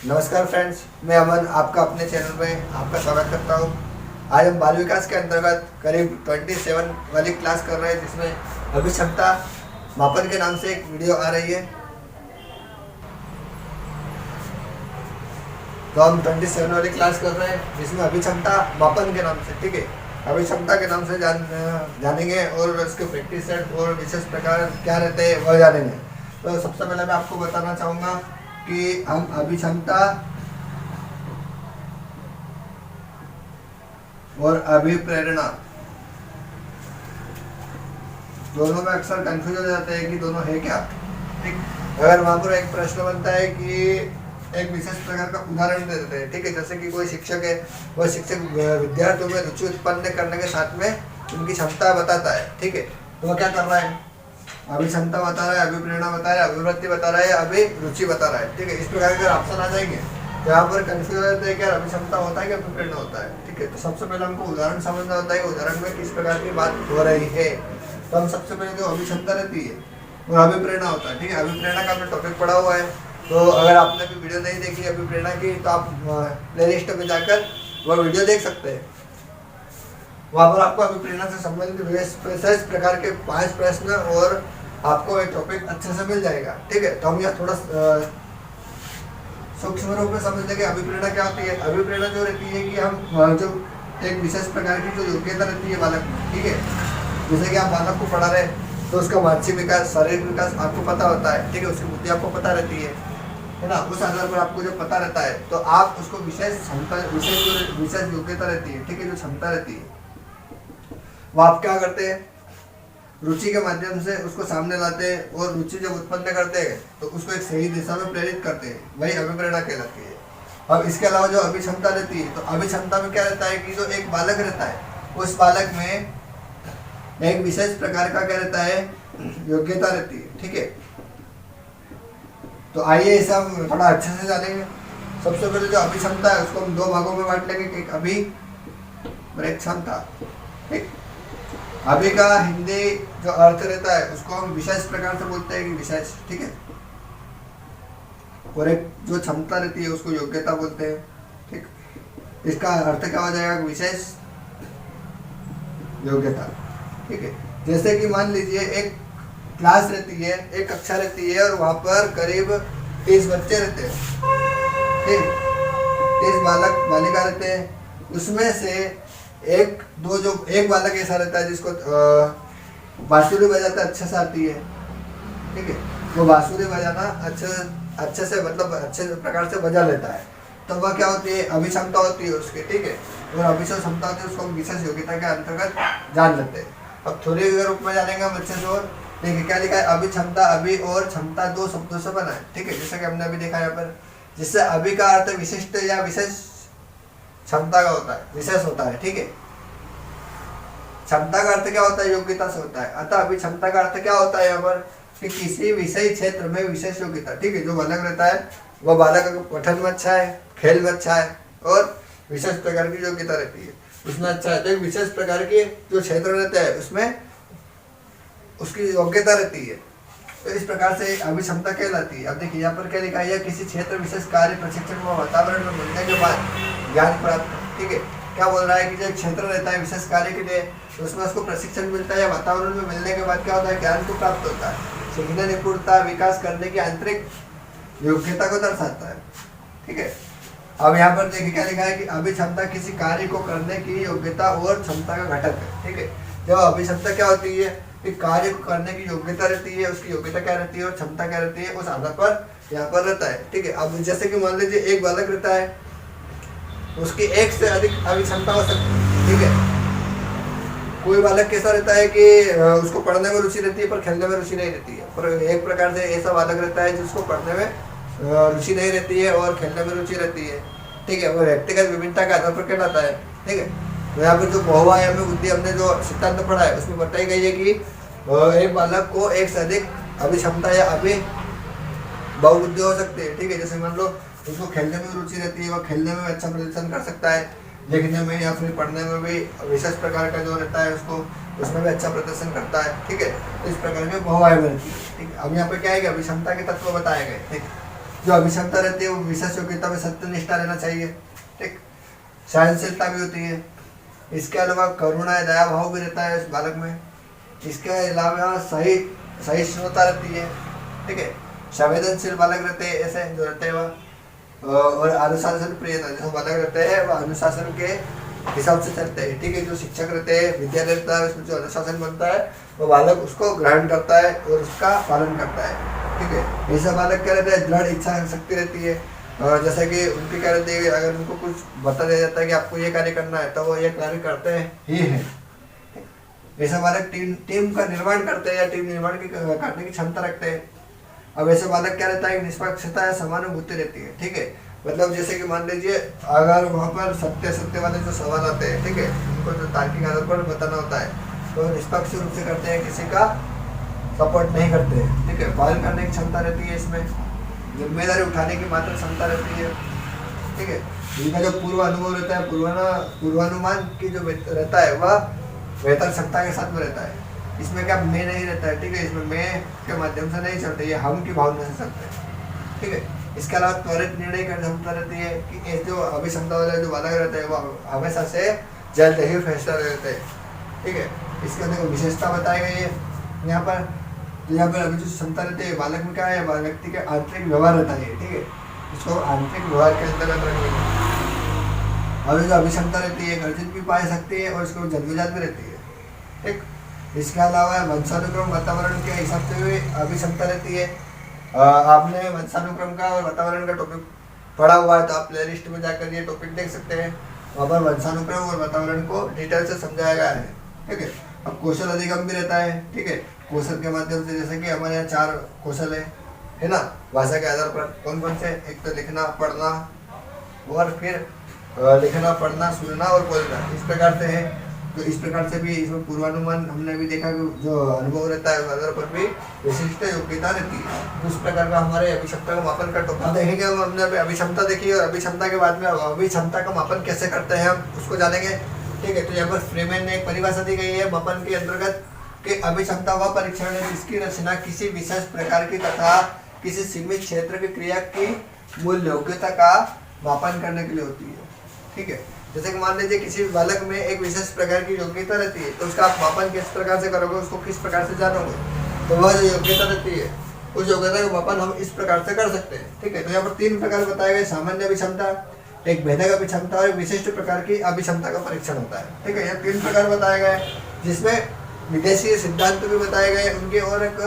नमस्कार फ्रेंड्स, मैं अमन आपका अपने चैनल में आपका स्वागत करता हूँ। आज हम बाल विकास के अंतर्गत करीब 27 वाली क्लास कर रहे हैं, जिसमें अभिक्षमता मापन के नाम से एक वीडियो आ रही है। तो हम 27 वाली क्लास कर रहे हैं जिसमें अभिक्षमता मापन के नाम से, ठीक है, अभिक्षमता के नाम से जानेंगे और इसके प्रैक्टिस सेट और विशेष प्रकार क्या रहते हैं वह जानेंगे। तो सबसे पहले मैं आपको बताना चाहूँगा कि हम अभिक्षमता और अभिप्रेरणा दोनों में अक्सर कंफ्यूज हो जाते हैं कि दोनों है क्या। ठीक, अगर वहां पर एक प्रश्न बनता है कि एक विशेष प्रकार का उदाहरण दे देते हैं, ठीक है, जैसे कि कोई शिक्षक है, वह शिक्षक विद्यार्थियों में रुचि उत्पन्न करने के साथ में उनकी क्षमता बताता है, ठीक है, तो वह क्या कर रहा है, अभिक्षमता बता रहा है, अभिप्रेरणा बता रहा है, अभिवृत्ति बता रहा है, अभिरुचि बता रहा है, ठीक है। इस प्रकार के ऑप्शन आ जाएंगे तो यहाँ पर कंफ्यूज हो जाते हैं कि अभिक्षमता होता है कि अभिप्रेरणा होता है, ठीक है। तो सबसे पहले हमको उदाहरण समझना होता है कि उदाहरण में किस प्रकार की बात हो रही है। तो हम सबसे पहले जो अभिक्षमता रहती है वो अभिप्रेरणा होता है, ठीक है। अभिप्रेरणा का हमने टॉपिक पढ़ा हुआ है, तो अगर आपने अभी वीडियो नहीं देखी अभिप्रेरणा की तो आप प्ले लिस्ट में जाकर वह वीडियो देख सकते हैं। वहाँ पर आपको अभिप्रेरणा से संबंधित विशेष प्रकार के 5 प्रश्न और आपको एक टॉपिक अच्छे से मिल जाएगा, ठीक है। तो हम यहाँ थोड़ा सूक्ष्म रूप में समझ लेंगे अभिप्रेरणा क्या होती है। अभिप्रेरणा जो रहती है कि हम जो एक विशेष प्रकार की जो योग्यता रहती है बालक, ठीक है, जैसे कि आप बालक को पढ़ा रहे तो उसका मानसिक विकास, शारीरिक विकास आपको पता होता है, ठीक है, उसकी बुद्धि आपको पता रहती है ना। उस आधार पर आपको जो पता रहता है तो आप उसको विशेष क्षमता, विशेष योग्यता रहती है, ठीक है, जो क्षमता रहती है वो आप क्या करते हैं, रुचि के माध्यम से उसको सामने लाते हैं और रुचि जब उत्पन्न करते हैं तो उसको एक सही दिशा में प्रेरित करते हैं, वही अभिप्रेरणा कहलाती है। अब इसके अलावा जो अभिक्षमता रहती है, तो अभिक्षमता में क्या रहता है कि जो एक बालक रहता है उस बालक में एक विशेष प्रकार का क्या रहता है, योग्यता रहती है, ठीक है। तो आइए इसे हम थोड़ा अच्छे से जानेंगे। सबसे पहले जो अभिक्षमता है उसको हम 2 भागों में बांट लेंगे, एक अभि और एक क्षमता, ठीक। अभी का हिंदी जो अर्थ रहता है उसको हम विशेष प्रकार से बोलते हैं कि विशेष, ठीक है, और एक जो क्षमता रहती है उसको योग्यता बोलते हैं, ठीक। इसका अर्थ क्या हो जाएगा, विशेष योग्यता, ठीक है। जैसे कि मान लीजिए एक क्लास रहती है, एक कक्षा रहती है और वहां पर करीब 30 बच्चे रहते हैं, ठीक, 30 बालक बालिका रहते हैं। उसमें से एक बालक ऐसा रहता है जिसको बांसुरी बजाता अच्छे से आती है, ठीक है, वो बांसुरी बजाना अच्छे से मतलब अच्छे प्रकार से बजा लेता है, तो वह क्या होती है, अभिक्षमता होती है उसकी, ठीक है। और अभिषेक क्षमता होती है उसको विशेष योग्यता के अंतर्गत जान लेते हैं। अब थोड़ी रूप में जानेंगे हम अच्छे से। और देखिए क्या लिखा है, अभिक्षमता, अभि और क्षमता 2 शब्दों से बना है, ठीक है, जैसा कि हमने अभी देखा यहाँ पर, जिससे अभि का अर्थ विशिष्ट या विशेष क्षमता का होता है, विशेष होता है, ठीक है। क्षमता का अर्थ क्या होता है, योग्यता से होता है। अतः अभी क्षमता का अर्थ क्या होता है यहाँ पर, कि किसी विषय क्षेत्र में विशेष योग्यता, ठीक है, जो बालक रहता है वह बालक पठन में अच्छा है, खेल में अच्छा है और विशेष प्रकार की योग्यता रहती है उसमें अच्छा है, तो एक विशेष प्रकार के जो क्षेत्र रहते हैं उसमें उसकी योग्यता रहती है, तो इस प्रकार से अभिक्षमता कहलाती है। अब देखिए यहाँ पर क्या लिखा है, किसी क्षेत्र विशेष कार्य प्रशिक्षण व वातावरण में मिलने के बाद ज्ञान प्राप्त, ठीक है। क्या बोल रहा है कि जो क्षेत्र रहता है विशेष कार्य के लिए तो उसमें उसको प्रशिक्षण मिलता है या वातावरण में मिलने के बाद क्या होता है, ज्ञान को प्राप्त होता है। सीखने, निपुणता विकास करने की आंतरिक योग्यता को दर्शाता है, ठीक है। अब यहाँ पर देखिए क्या लिखा है कि अभिक्षमता किसी कार्य को करने की योग्यता और क्षमता का घटक है, ठीक है। जब अभिक्षमता क्या होती है कि कार्य को करने की योग्यता रहती है, उसकी योग्यता क्या रहती है और क्षमता क्या रहती है, उस आधार पर यहाँ पर रहता है, ठीक है। अब जैसे कि मान लीजिए एक बालक रहता है, उसकी एक से अधिक अभिक्षमता हो सकती है, ठीक है। कोई बालक कैसा रहता है कि उसको पढ़ने में रुचि रहती है पर खेलने में रुचि नहीं रहती है, पर एक प्रकार से ऐसा बालक रहता है जिसको पढ़ने में रुचि नहीं रहती है और खेलने में रुचि रहती है, ठीक है। वो व्यक्तिगत विभिन्नता के आधार पर कहलाता है, ठीक है। तो यहाँ पर जो बहुआयामी बुद्धि हमने जो सिद्धांत पढ़ा है उसमें बताई गई है कि एक बालक को एक से अधिक अभिक्षमता या बहुबुद्धि हो सकती है, ठीक है। जैसे मान लो उसको खेलने में रुचि रहती है, वह खेलने में अच्छा प्रदर्शन कर सकता है, लिखने में या फिर पढ़ने में भी विशेष प्रकार का जो रहता है उसको उसमें भी अच्छा प्रदर्शन करता है, ठीक है। तो इस प्रकार के बहुआयामी रहती है, ठीक है। अब यहाँ पे क्या है कि अभिक्षमता के तत्व बताए गए, ठीक है। जो अभिक्षमता रहती है वो विशेष योग्यता में सत्यनिष्ठा रहना चाहिए, ठीक। सहनशीलता भी होती है। इसके अलावा करुणा दया भाव भी रहता है इस बालक में। इसके अलावा सहिष्णुता रहती है, ठीक है। संवेदनशील बालक रहते हैं ऐसे जो रहते हैं वह, और अनुशासन प्रियता जो बालक रहते हैं वह अनुशासन के हिसाब से चलते हैं, ठीक है। जो शिक्षक रहते हैं विद्यालय रहता है उसमें जो अनुशासन बनता है वो बालक उसको ग्रहण करता है और उसका पालन करता है, ठीक है। ऐसा बालक क्या रहता है, दृढ़ इच्छा शक्ति रहती है। जैसे कि उनकी क्या रहती है, अगर उनको कुछ बता दिया जाता है कि आपको ये कार्य करना है तो वो ये कार्य करते हैं ही है। ऐसा बालक टीम का निर्माण करते हैं या टीम निर्माण की करने की क्षमता रखते हैं। अब ऐसे बालक क्या रहता है, निष्पक्षता या समानुभूति रहती है, ठीक है। मतलब जैसे कि मान लीजिए अगर वहाँ पर सत्य वाले जो सवाल आते हैं, ठीक है, उनको जो तार्किक आधार पर बताना होता है तो निष्पक्ष रूप से करते हैं, किसी का सपोर्ट नहीं करते हैं, ठीक है। पालन करने की क्षमता रहती है, इसमें जिम्मेदारी उठाने की मात्र क्षमता रहती है, ठीक है। इनका जो पूर्व अनुभव रहता है, पूर्वानुमान की जो रहता है वह बेहतर क्षमता के साथ में रहता है। इसमें क्या मैं नहीं रहता है, ठीक है। इसमें मैं के माध्यम से नहीं चलते, ये हम की भावना से चलते हैं, ठीक है। इसके अलावा त्वरित निर्णय करने की क्षमता रहती है कि जो अभिक्षमता वाले जो बालक रहते हैं वो हमेशा से जल्द ही फैसला लेते हैं, ठीक है। इसके अंदर विशेषता बताई गई है यहाँ पर। यहाँ पर अभी जो क्षमता रहती है बालक में क्या है, व्यक्ति के आंतरिक व्यवहार रहता है, ठीक है। इसको आंतरिक व्यवहार के अंतर्गत रखेंगे। और जो अभिक्षमता रहती है अर्जित भी पा सकती है और इसको जन्मजात भी रहती है, ठीक। इसके अलावा वंशानुक्रम वातावरण के हिसाब से भी अभिक्षमता रहती है। आपने वंशानुक्रम का और वातावरण का टॉपिक पढ़ा हुआ है तो आप प्ले लिस्ट में जाकर ये टॉपिक देख सकते हैं। वहाँ पर वंशानुक्रम और वातावरण को डिटेल से समझाया गया है, ठीक है। अब कौशल अधिगम भी रहता है, ठीक है। कौशल के माध्यम से जैसे कि हमारे यहाँ 4 कौशल है ना, भाषा के आधार पर कौन कौन से, एक तो लिखना पढ़ना और फिर लिखना पढ़ना सुनना और बोलना, इस प्रकार से है। तो इस प्रकार से भी इसमें पूर्वानुमान हमने भी देखा कि जो अनुभव रहता है उस आधार पर भी विशिष्ट योग्यता रहती है। तो इस प्रकार का हमारे अभिक्षमता का मापन का टॉपिक देखेंगे। हमने अभिक्षमता देखी और अभिक्षमता के बाद में अभिक्षमता का मापन कैसे करते हैं हम उसको जानेंगे, ठीक है। तो यहाँ पर फ्रीमैन ने एक परिभाषा दी गई है मापन के अंतर्गत कि अभिक्षमता वह परीक्षण है जिसकी रचना किसी विशेष प्रकार की तथा किसी सीमित क्षेत्र की क्रिया की मूल योग्यता का मापन करने के लिए होती है, ठीक है। जैसे कि मान लीजिए किसी बालक में एक विशेष प्रकार की योग्यता रहती है तो उसका आप मापन किस प्रकार से करोगे, उसको किस प्रकार से जानोगे, तो वह जो योग्यता रहती है उस योग्यता का मापन हम इस प्रकार से कर सकते हैं, ठीक है। तो यहाँ पर 3 प्रकार बताए गए, सामान्य अभिक्षमता, एक भेदक अभिक्षमता और एक विशिष्ट प्रकार की अभिक्षमता का परीक्षण होता है, ठीक है। यह 3 प्रकार बताए गए जिसमें विदेशी सिद्धांत भी बताए गए उनके, और एक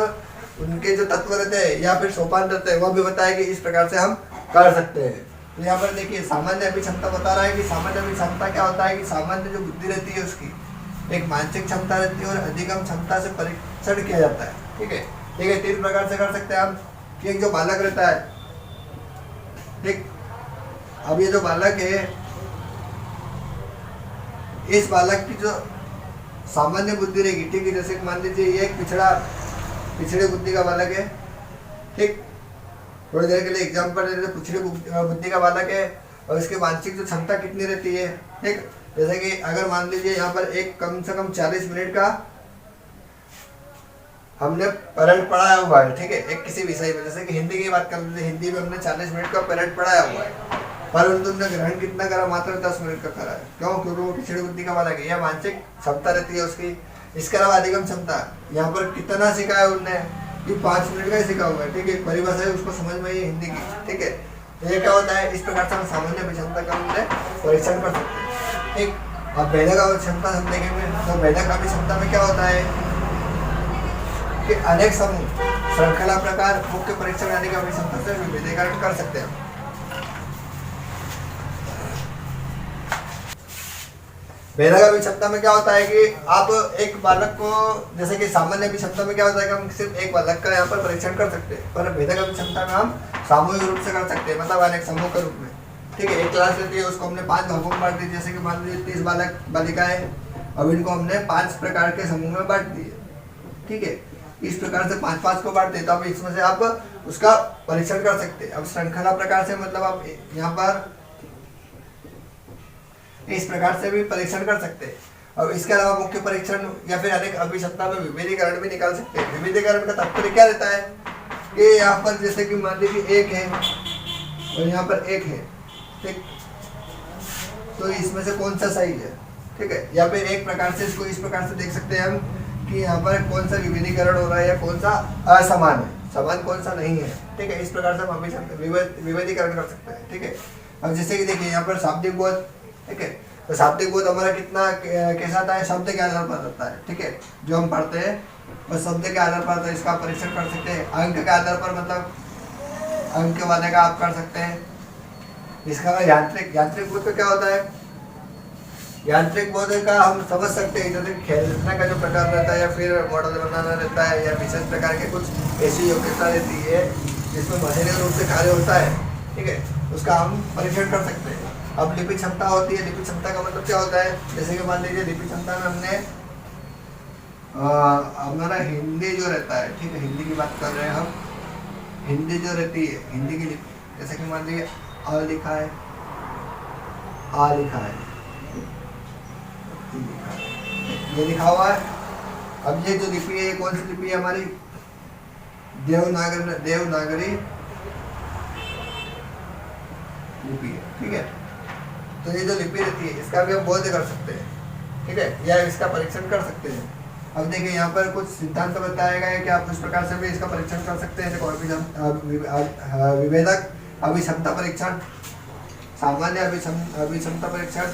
उनके जो तत्व रहते हैं या फिर सोपान रहते हैं वह भी बताया कि इस प्रकार से हम कर सकते हैं। तो यहाँ पर देखिए सामान्य अभिक्षमता बता रहा है कि सामान्य अभिक्षमता क्या होता है कि सामान्य जो बुद्धि रहती है उसकी एक मानसिक क्षमता रहती है और अधिगम क्षमता से परीक्षण किया जाता है, ठीक है। ठीक है, 3 प्रकार से कर सकते हैं हम कि एक जो बालक रहता है, ठीक। अब ये जो बालक है इस बालक की जो सामान्य बुद्धि रहेगी, ठीक है। जैसे मान लीजिए ये एक पिछड़े बुद्धि का बालक है, ठीक। थोड़ी देर के लिए एग्जाम्पल दे देते, पिछड़ी बुद्धि का बालक है और इसकी मानसिक जो क्षमता कितनी रहती है, ठीक। जैसे कि अगर मान लीजिए यहाँ पर एक कम से कम 40 मिनट का हमने पीरियड पढ़ाया हुआ है, ठीक है। एक किसी विषय में, जैसे कि हिंदी की बात कर लेते हैं, हिंदी में हमने 40 मिनट का पीरियड पढ़ाया हुआ है, परंतु हमने ग्रहण कितना करा, मात्र 10 मिनट का करा है। क्यों? क्योंकि वो पिछड़ी बुद्धि का बालक है, यह मानसिक क्षमता रहती है उसकी। इसके अलावा अधिगम क्षमता, यहाँ पर कितना सीखा है उनने, ये 5 मिनट का ही सीखा हुआ है, ठीक है। परिभाषा है उसको समझ में आई हिंदी की, ठीक है। तो ये क्या होता है, इस प्रकार से हम सामान्य अभिक्षमता का हमने परीक्षण कर सकते हैं, ठीक। अब भेदक अभिक्षमता हम देखेंगे तो भेदक अभिक्षमता में क्या होता है कि अनेक समूह श्रृंखला प्रकार मुख्य परीक्षण यानी कि अभिक्षमता से विभेदीकरण कर सकते हैं। भेदक अभिक्षमता में क्या होता है कि आप एक बालक को, जैसे कि सामान्य अभिक्षमता में क्या होता है कि हम सिर्फ एक बालक का यहाँ पर परीक्षण कर सकते हैं, पर भेदक अभिक्षमता में हम सामूहिक रूप से कर सकते हैं, मतलब अनेक समूह के रूप में, ठीक है। एक क्लास रहती है उसको हमने 5 भागों में बांट दी, जैसे कि मान लीजिए 30 बालक बालिकाएं, अब इनको हमने 5 प्रकार के समूह में बांट दिए, ठीक है। इस प्रकार से 5-5 को बांटते हैं, तो अब इसमें से आप उसका परीक्षण कर सकते हैं। अब श्रृंखला प्रकार से मतलब आप यहाँ पर इस प्रकार से भी परीक्षण कर सकते हैं। और इसके अलावा मुख्य परीक्षण या फिर अनेक अभिक्षमता में विभेदीकरण भी निकाल सकते हैं। विभेदीकरण का तात्पर्य क्या रहता है कि यहाँ पर जैसे कि मान लीजिए एक है, और यहाँ पर 1 है, ठीक। तो इसमें से कौन सा सही है, ठीक है। या फिर एक प्रकार से इसको इस प्रकार से देख सकते हैं हम कि यहाँ पर कौन सा विभेदीकरण हो रहा है या कौन सा असमान है, समान कौन सा नहीं है, ठीक है। इस प्रकार से हम विभेदीकरण कर सकते हैं, ठीक है। अब जैसे कि देखिए यहाँ पर शाब्दिक बोध, ठीक है। तो शाब्दिक बोध हमारा कितना कैसा आता है, शब्द के आधार पर आता है, ठीक है। जो हम पढ़ते हैं और शब्द के आधार पर तो इसका परीक्षण कर सकते हैं। अंक के आधार पर मतलब अंक वाले का आप कर सकते हैं। इसका यांत्रिक बोध का क्या होता है, यांत्रिक बोध का हम समझ सकते हैं जैसे खेलने का जो प्रकार रहता है या फिर मॉडल बनाना रहता है या विशेष प्रकार के कुछ ऐसी योग्यता रहती है जिसमें मशीनी रूप से कार्य होता है, ठीक है। उसका हम परीक्षण कर सकते हैं। अब लिपि क्षमता होती है, लिपि क्षमता का मतलब क्या होता है, जैसे कि मान लीजिए लिपि क्षमता में हमने हमारा हिंदी जो रहता है, ठीक है, हिंदी की बात कर रहे हैं हम, हिंदी जो रहती है हिंदी की लिपि, जैसे कि मान लीजिए अ लिखा है, आ लिखा है, ये लिखा हुआ है। अब ये जो लिपि है ये कौन सी लिपि है हमारी, देवनागरी लिपि है, ठीक है। तो ये जो लिपि रहती है इसका भी हम बोध कर सकते हैं, ठीक है, या इसका परीक्षण कर सकते हैं। अब देखिए यहाँ पर कुछ सिद्धांत बताया गया है कि आप उस प्रकार से भी इसका परीक्षण कर सकते हैं, जैसे विभेदक अभिक्षमता परीक्षण, सामान्य अभिक्षमता परीक्षण,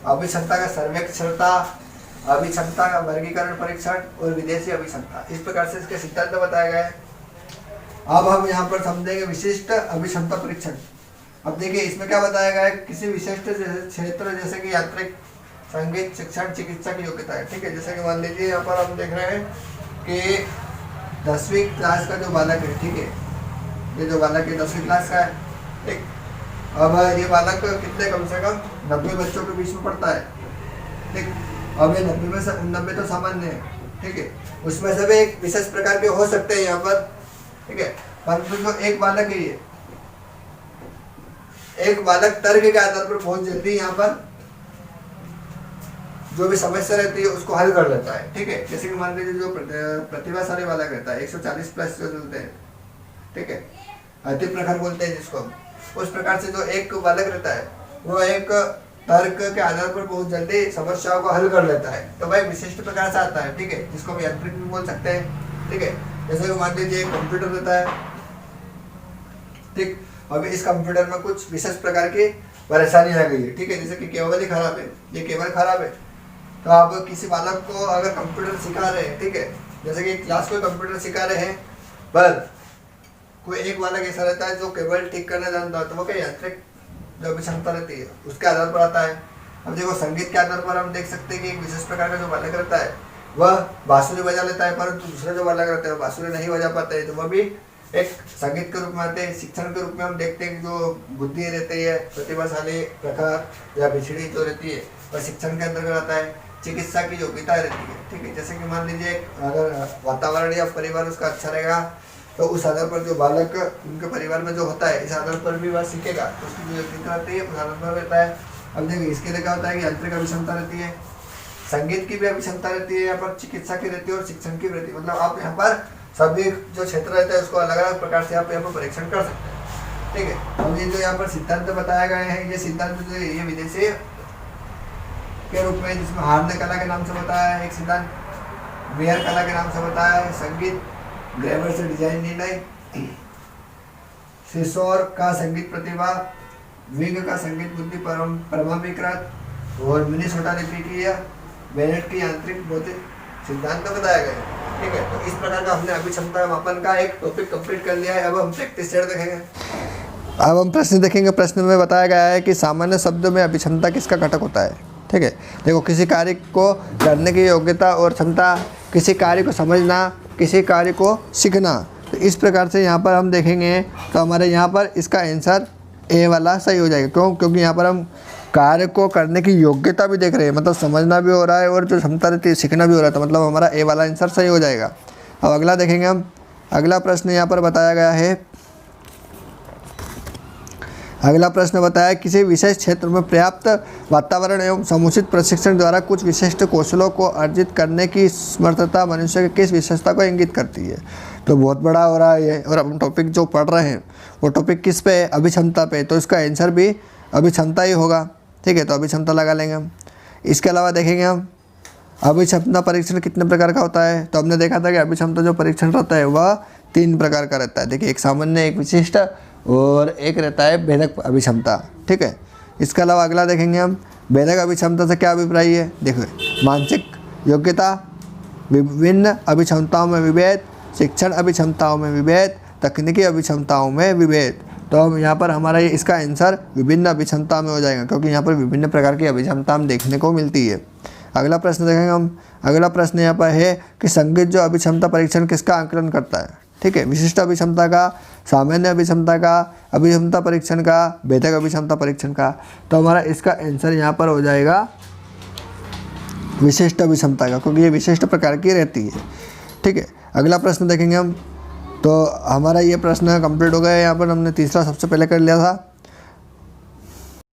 अभिक्षमता का सर्वेक्षणता, अभिक्षमता का वर्गीकरण परीक्षण और विदेशी अभिक्षमता। इस प्रकार से इसके सिद्धांत बताया गया है। अब हम यहाँ पर समझेंगे विशिष्ट अभिक्षमता परीक्षण। अब देखिए इसमें क्या बताया गया है, किसी विशिष्ट क्षेत्र जैसे कि यांत्रिक, संगीत, शिक्षण, चिकित्सा की योग्यता है, ठीक है। जैसे कि मान लीजिए यहाँ पर हम देख रहे हैं कि 10वीं क्लास का जो बालक है, ठीक है, ये जो बालक है 10वीं क्लास का है, ठीक। अब ये बालक कितने कम से कम 90 बच्चों के बीच में पढ़ता है, ठीक। अब ये 90 में से 90 तो सामान्य है, ठीक है, उसमें से भी एक विशेष प्रकार के हो सकते हैं यहाँ पर, ठीक है। परंतु जो एक बालक है, ये एक बालक तर्क के आधार पर बहुत जल्दी यहाँ पर जो भी समस्या रहती है उसको हल कर लेता है, ठीक है। जैसे कि मान लीजिए जो प्रतिभाशाली बालक रहता है 140 प्लस जो चलते हैं, ठीक है, अति प्रखर बोलते हैं जिसको हम, उस प्रकार से जो एक बालक रहता है वो एक तर्क के आधार पर बहुत जल्दी समस्याओं को हल कर लेता है। तो भाई विशिष्ट प्रकार से आता है, ठीक है, जिसको हम यांत्रिक भी बोल सकते हैं, ठीक है। जैसे कि मान लीजिए एक कंप्यूटर रहता है, ठीक। अभी इस कंप्यूटर में कुछ विशेष प्रकार की परेशानी आ गई है, ठीक है, जैसे कि केबल ही खराब है, ये केबल खराब है। तो आप किसी बालक को अगर कंप्यूटर सिखा रहे हैं, ठीक है, जैसे कि क्लास को कंप्यूटर सिखा रहे हैं, पर कोई एक बालक ऐसा रहता है जो केबल ठीक करना जानता है, तो वो क्या यांत्रिक जो अभिक्षमता रहती है उसके आधार पर आता है। अब देखो संगीत के आधार पर हम देख सकते हैं कि एक विशेष प्रकार का जो बालक रहता है वह बांसुरी बजा लेता है, परंतु दूसरे जो बालक रहते हैं बांसुरी नहीं बजा पाते हैं, तो वह भी एक संगीत के रूप में आते हैं। शिक्षण के रूप में हम देखते हैं कि जो बुद्धि रहती है, प्रतिभाशाली, प्रखर या बिछड़ी जो रहती है वह शिक्षण के अंतर्गत आता है। चिकित्सा की योग्यता रहती है, ठीक है, जैसे कि मान लीजिए अगर वातावरण या परिवार उसका अच्छा रहेगा तो उस आधार पर जो बालक उनके परिवार में जो होता है इस आधार पर भी वह सीखेगा, तो उसकी जो योग्यता रहती है उस आधार पर रहता है। अब देखिए इसके लिए क्या होता है कि यांत्रिक अभिक्षमता रहती है, संगीत की भी अभिक्षमता रहती है, यहाँ पर चिकित्सा की रहती है और शिक्षण की रहती है। मतलब आप यहाँ पर सभी जो क्षेत्र रहता है उसको अलग अलग प्रकार से आप यहाँ पर परीक्षण कर सकते हैं, ठीक है। अब ये जो यहाँ पर सिद्धांत बताए गए हैं, ये सिद्धांत जो है ये विदेशी के रूप में, जिसमें हार्द कला के नाम से बताया है एक सिद्धांत, मेयर कला के नाम से बताया है संगीत, ग्रेमर से डिजाइन निर्णय, सिसोर का संगीत प्रतिभा, विंग का संगीत बुद्धि परमाभिकृत और मिनेसोटा लिपि की या बेनेट की यांत्रिक भौतिक सिद्धांत बताया गया है, ठीक है। तो इस प्रकार का हमने अभिक्षमता मापन का एक टॉपिक कंप्लीट कर लिया है। अब हम प्रैक्टिस सेट देखेंगे। अब हम प्रश्न देखेंगे। प्रश्न में बताया गया है कि सामान्य शब्दों में अभिक्षमता किसका घटक होता है, ठीक है। देखो किसी कार्य को करने की योग्यता और क्षमता, किसी कार्य को समझना, किसी कार्य को सीखना। तो इस प्रकार से यहाँ पर हम देखेंगे तो हमारे यहाँ पर इसका आंसर ए वाला सही हो जाएगा। क्यों? क्योंकि यहाँ पर हम कार्य को करने की योग्यता भी देख रहे हैं, मतलब समझना भी हो रहा है और जो क्षमता रहती है सीखना भी हो रहा है, तो मतलब हमारा ए वाला आंसर सही हो जाएगा। अब अगला देखेंगे हम। अगला प्रश्न यहाँ पर बताया गया है, अगला प्रश्न बताया किसी विशेष क्षेत्र में पर्याप्त वातावरण एवं समुचित प्रशिक्षण द्वारा कुछ विशिष्ट कौशलों को अर्जित करने की समर्थता मनुष्य की किस विशेषता को इंगित करती है। तो बहुत बड़ा हो रहा है ये। और हम टॉपिक जो पढ़ रहे हैं वो टॉपिक किस पे है? अभिक्षमता पे। तो इसका आंसर भी अभिक्षमता ही होगा। ठीक है, तो अभिक्षमता लगा लेंगे हम। इसके अलावा देखेंगे हम अभिक्षमता परीक्षण कितने प्रकार का होता है। तो हमने देखा था कि अभिक्षमता जो परीक्षण रहता है वह 3 प्रकार का रहता है। देखिए, एक सामान्य, एक विशिष्ट और एक रहता है भेदक अभिक्षमता। ठीक है, इसके अलावा अगला देखेंगे हम भेदक अभिक्षमता से क्या अभिप्राय है। देखो, मानसिक योग्यता, विभिन्न अभिक्षमताओं में विभेद, शिक्षण अभिक्षमताओं में विभेद, तकनीकी अभिक्षमताओं में विभेद। तो हम यहाँ पर हमारा ये इसका आंसर विभिन्न अभिक्षमता में हो जाएगा, क्योंकि यहाँ पर विभिन्न प्रकार की अभिक्षमता हम देखने को मिलती है। अगला प्रश्न देखेंगे हम। अगला प्रश्न यहाँ पर है कि संगीत जो अभिक्षमता परीक्षण किसका आकलन करता है। ठीक है, विशिष्ट अभिक्षमता का, सामान्य अभिक्षमता का, अभिक्षमता परीक्षण का, भेदक अभिक्षमता परीक्षण का। तो हमारा इसका आंसर यहाँ पर हो जाएगा विशिष्ट अभिक्षमता का, क्योंकि ये विशिष्ट प्रकार की रहती है। ठीक है, अगला प्रश्न देखेंगे हम। तो हमारा ये प्रश्न कंप्लीट हो गया। यहाँ पर हमने तीसरा सबसे पहले कर लिया था।